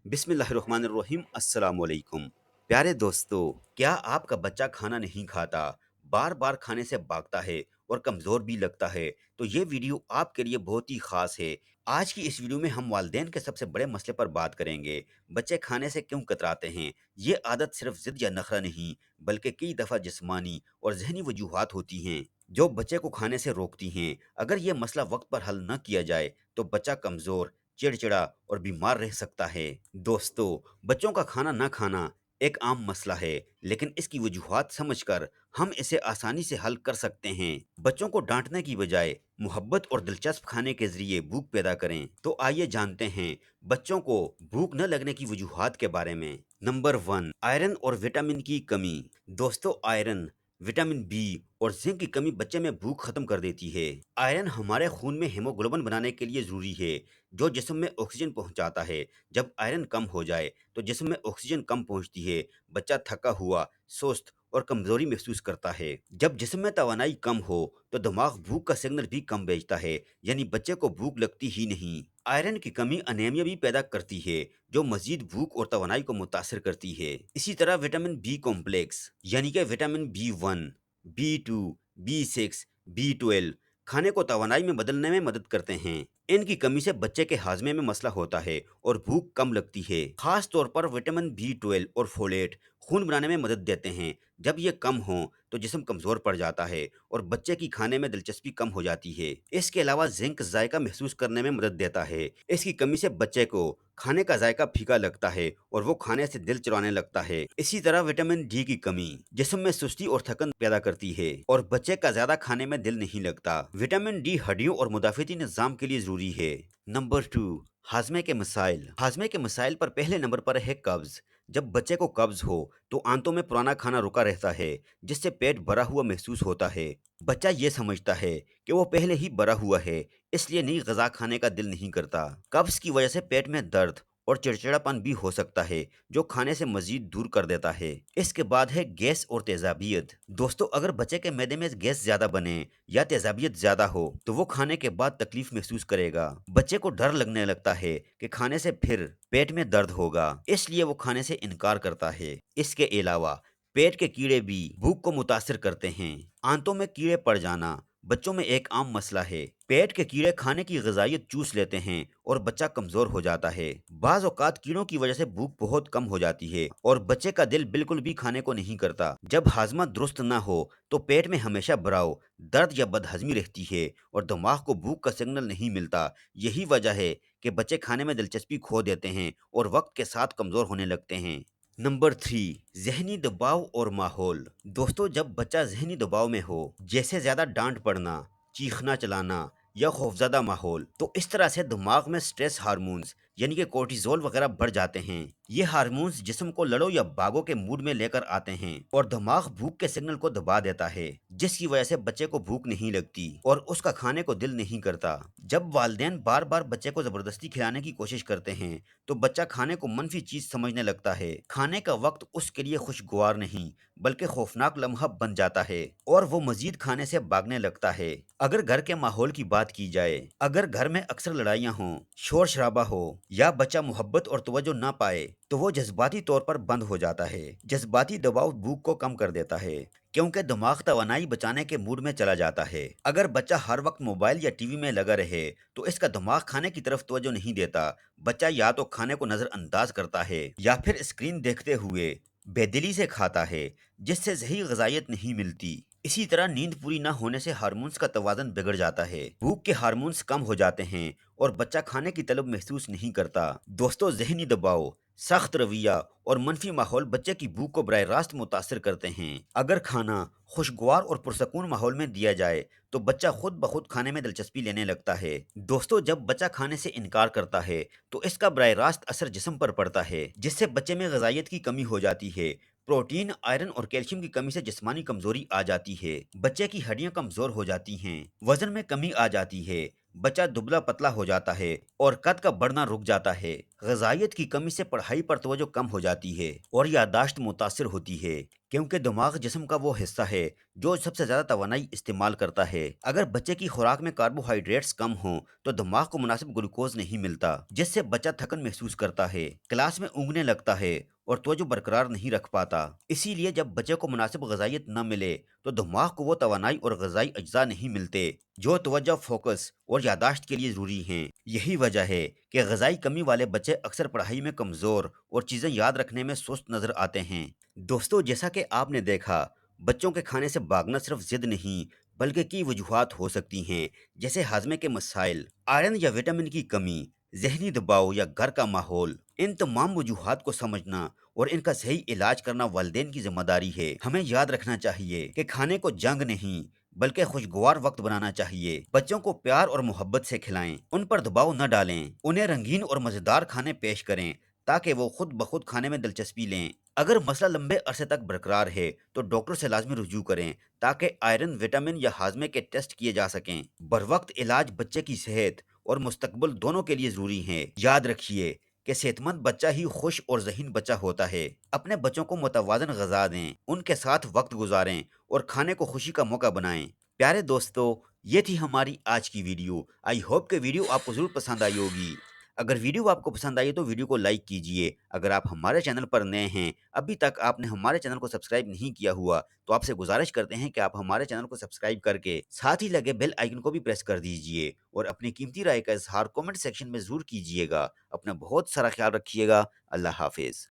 बिस्मिल्लाहिर्रहमानिर्रहीम अस्सलाम वालेकुम। प्यारे दोस्तों, क्या आपका बच्चा खाना नहीं खाता, बार बार खाने से भागता है और कमज़ोर भी लगता है? तो ये वीडियो आपके लिए बहुत ही ख़ास है। आज की इस वीडियो में हम वालिदैन के सबसे बड़े मसले पर बात करेंगे। बच्चे खाने से क्यों कतराते हैं? ये आदत सिर्फ ज़िद या नखरा नहीं, बल्कि कई दफ़ा जिस्मानी और ज़हनी वजूहात होती हैं जो बच्चे को खाने से रोकती हैं। अगर ये मसला वक्त पर हल न किया जाए तो बच्चा कमज़ोर, चिड़चिड़ा और बीमार रह सकता है। दोस्तों, बच्चों का खाना ना खाना एक आम मसला है, लेकिन इसकी वजूहात समझकर हम इसे आसानी से हल कर सकते हैं। बच्चों को डांटने की बजाय मोहब्बत और दिलचस्प खाने के जरिए भूख पैदा करें। तो आइए जानते हैं बच्चों को भूख न लगने की वजूहात के बारे में। नंबर 1, आयरन और विटामिन की कमी। दोस्तों, आयरन, विटामिन बी और जिंक की कमी बच्चे में भूख खत्म कर देती है। आयरन हमारे खून में हीमोग्लोबिन बनाने के लिए जरूरी है, जो जिस्म में ऑक्सीजन पहुंचाता है। जब आयरन कम हो जाए तो जिस्म में ऑक्सीजन कम पहुंचती है, बच्चा थका हुआ, सुस्त और कमजोरी महसूस करता है। जब जिस्म में तवानाई कम हो तो दिमाग भूख का सिग्नल भी कम भेजता है, यानी बच्चे को भूख लगती ही नहीं। आयरन की कमी अनेमिया भी पैदा करती है, जो मजीद भूख और तवानाई को मुतासर करती है। इसी तरह विटामिन बी कॉम्प्लेक्स, यानी कि vitamin B 1, B 2, B 6, B 12 खाने को तवानाई में बदलने में मदद करते हैं। इनकी कमी से बच्चे के हाजमे में मसला होता है और भूख कम लगती है। खास तौर पर विटामिन बी 12 और फोलेट खून बनाने में मदद देते हैं। जब ये कम हो तो जिस्म कमजोर पड़ जाता है और बच्चे की खाने में दिलचस्पी कम हो जाती है। इसके अलावा जिंक जायका महसूस करने में मदद देता है। इसकी कमी से बच्चे को खाने का जायका फीका लगता है और वो खाने से दिल चुराने लगता है। इसी तरह विटामिन डी की कमी जिस्म में सुस्ती और थकन पैदा करती है और बच्चे का ज्यादा खाने में दिल नहीं लगता। विटामिन डी हड्डियों और मुदाफिती निजाम के लिए जरूरी है। नंबर 2, हाजमे के मसाइल। हाजमे के मसाइल पर पहले नंबर पर है कब्ज। जब बच्चे को कब्ज हो तो आंतों में पुराना खाना रुका रहता है, जिससे पेट भरा हुआ महसूस होता है। बच्चा ये समझता है कि वो पहले ही भरा हुआ है, इसलिए नई गजा खाने का दिल नहीं करता। कब्ज की वजह से पेट में दर्द और चिड़चिड़ापन भी हो सकता है, जो खाने से मजीद दूर कर देता है। इसके बाद है गैस और तेजाबियत। दोस्तों, अगर बच्चे के मैदे में गैस ज्यादा बने या तेजाबियत ज्यादा हो तो वो खाने के बाद तकलीफ महसूस करेगा। बच्चे को डर लगने लगता है कि खाने से फिर पेट में दर्द होगा, इसलिए वो खाने से इनकार करता है। इसके अलावा पेट के कीड़े भी भूख को मुतासिर करते हैं। आंतों में कीड़े पड़ जाना बच्चों में एक आम मसला है। पेट के कीड़े खाने की ग़िज़ाइयत चूस लेते हैं और बच्चा कमज़ोर हो जाता है। बाज़ औक़ात कीड़ों की वजह से भूख बहुत कम हो जाती है और बच्चे का दिल बिल्कुल भी खाने को नहीं करता। जब हाजमा दुरुस्त ना हो तो पेट में हमेशा भराव, दर्द या बदहज़मी रहती है और दिमाग को भूख का सिग्नल नहीं मिलता। यही वजह है कि बच्चे खाने में दिलचस्पी खो देते हैं और वक्त के साथ कमज़ोर होने लगते हैं। नंबर 3, ज़हनी दबाव और माहौल। दोस्तों, जब बच्चा ज़हनी दबाव में हो, जैसे ज़्यादा डांट पड़ना, चीखना चलाना या खौफज़दा माहौल, तो इस तरह से दिमाग में स्ट्रेस हार्मोन्स यानी कि कोर्टिजोल वगैरह बढ़ जाते हैं। ये हार्मोन्स जिस्म को लड़ो या भागो के मूड में लेकर आते हैं और दिमाग भूख के सिग्नल को दबा देता है, जिसकी वजह से बच्चे को भूख नहीं लगती और उसका खाने को दिल नहीं करता। जब वालिदैन बार बार बच्चे को ज़बरदस्ती खिलाने की कोशिश करते हैं तो बच्चा खाने को मनफी चीज समझने लगता है। खाने का वक्त उसके लिए खुशगवार नहीं बल्कि खौफनाक लम्हा बन जाता है और वो मजीद खाने से भागने लगता है। अगर घर के माहौल की बात की जाए, अगर घर में अक्सर लड़ाइयाँ हों, शोर शराबा हो या बच्चा मोहब्बत और तवज्जो ना पाए तो वो जज्बाती तौर पर बंद हो जाता है। जज्बाती दबाव भूख को कम कर देता है क्योंकि दिमाग तवानाई बचाने के मूड में चला जाता है। अगर बच्चा हर वक्त मोबाइल या टीवी में लगा रहे तो इसका दिमाग खाने की तरफ तवज्जो नहीं देता। बच्चा या तो खाने को नजरअंदाज करता है या फिर स्क्रीन देखते हुए बेदिली से खाता है, जिससे सही ग़िज़ाइयत नहीं मिलती। इसी तरह नींद पूरी ना होने से हार्मोन्स का तवाज़ुन बिगड़ जाता है, भूख के हार्मोन्स कम हो जाते हैं और बच्चा खाने की तलब महसूस नहीं करता। दोस्तों, ज़हनी दबाव, सख्त रवैया और मनफी माहौल बच्चे की भूख को बराह रास्त मुतासर करते हैं। अगर खाना खुशगवार और पुरसकून माहौल में दिया जाए तो बच्चा खुद ब खुद खाने में दिलचस्पी लेने लगता है। दोस्तों, जब बच्चा खाने से इनकार करता है तो इसका बराह रास्त असर जिस्म पर पड़ता है, जिससे बच्चे में ग़िज़ाइयत की कमी हो जाती है। प्रोटीन, आयरन और कैल्शियम की कमी से जिस्मानी कमजोरी आ जाती है, बच्चे की हड्डियां कमजोर हो जाती हैं, वजन में कमी आ जाती है, बच्चा दुबला पतला हो जाता है और कद का बढ़ना रुक जाता है। ग़िज़ाइयत की कमी से पढ़ाई पर तवज्जो कम हो जाती है और याददाश्त मुतासिर होती है, क्योंकि दिमाग जिस्म का वो हिस्सा है जो सबसे ज़्यादा तवानाई इस्तेमाल करता है। अगर बच्चे की खुराक में कार्बोहाइड्रेट्स कम हों तो दिमाग को मुनासिब ग्लूकोज नहीं मिलता, जिससे बच्चा थकन महसूस करता है, क्लास में ऊँघने लगता है और तवज्जो बरकरार नहीं रख पाता। इसीलिए जब बच्चे को मुनासिब ग़िज़ाइयत न मिले तो दिमाग को वो तवानाई और ग़िज़ाई अज्जा नहीं मिलते जो तवज्जो, फोकस और यादाश्त के लिए ज़रूरी हैं। यही वजह है कि ग़िज़ाई कमी वाले बच्चे अक्सर पढ़ाई में कमज़ोर और चीज़ें याद रखने में सुस्त नज़र आते हैं। दोस्तों, जैसा कि आपने देखा, बच्चों के खाने से भागना सिर्फ ज़िद नहीं बल्कि कई वजूहात हो सकती हैं, जैसे हाजमे के मसाइल, आयरन या विटामिन की कमी, ज़हनी दबाव या घर का माहौल। इन तमाम वजूहात को समझना और इनका सही इलाज करना वालिदैन की ज़िम्मेदारी है। हमें याद रखना चाहिए कि खाने को जंग नहीं बल्कि खुशगवार वक्त बनाना चाहिए। बच्चों को प्यार और मोहब्बत से खिलाएं, उन पर दबाव न डालें, उन्हें रंगीन और मज़ेदार खाने पेश करें ताकि वो खुद ब खुद खाने में दिलचस्पी लें। अगर मसला लंबे अरसे तक बरकरार है तो डॉक्टर से लाजमी रुजू करें ताकि आयरन, विटामिन या हाजमे के टेस्ट किए जा सकें। बर वक्त इलाज बच्चे की सेहत और मुस्तकबिल दोनों के लिए ज़रूरी है। याद रखिए कि सेहतमंद बच्चा ही खुश और ज़हीन बच्चा होता है। अपने बच्चों को मुतवाज़न ग़िज़ा दें, उनके साथ वक्त गुजारें और खाने को खुशी का मौका बनाएं। प्यारे दोस्तों, ये थी हमारी आज की वीडियो। आई होप कि वीडियो आपको ज़रूर पसंद आई होगी। अगर वीडियो आपको पसंद आई है तो वीडियो को लाइक कीजिए। अगर आप हमारे चैनल पर नए हैं, अभी तक आपने हमारे चैनल को सब्सक्राइब नहीं किया हुआ, तो आपसे गुजारिश करते हैं कि आप हमारे चैनल को सब्सक्राइब करके साथ ही लगे बेल आइकन को भी प्रेस कर दीजिए और अपनी कीमती राय का इज़हार कमेंट सेक्शन में ज़रूर कीजिएगा। अपना बहुत सारा ख्याल रखिएगा। अल्लाह हाफ़िज़।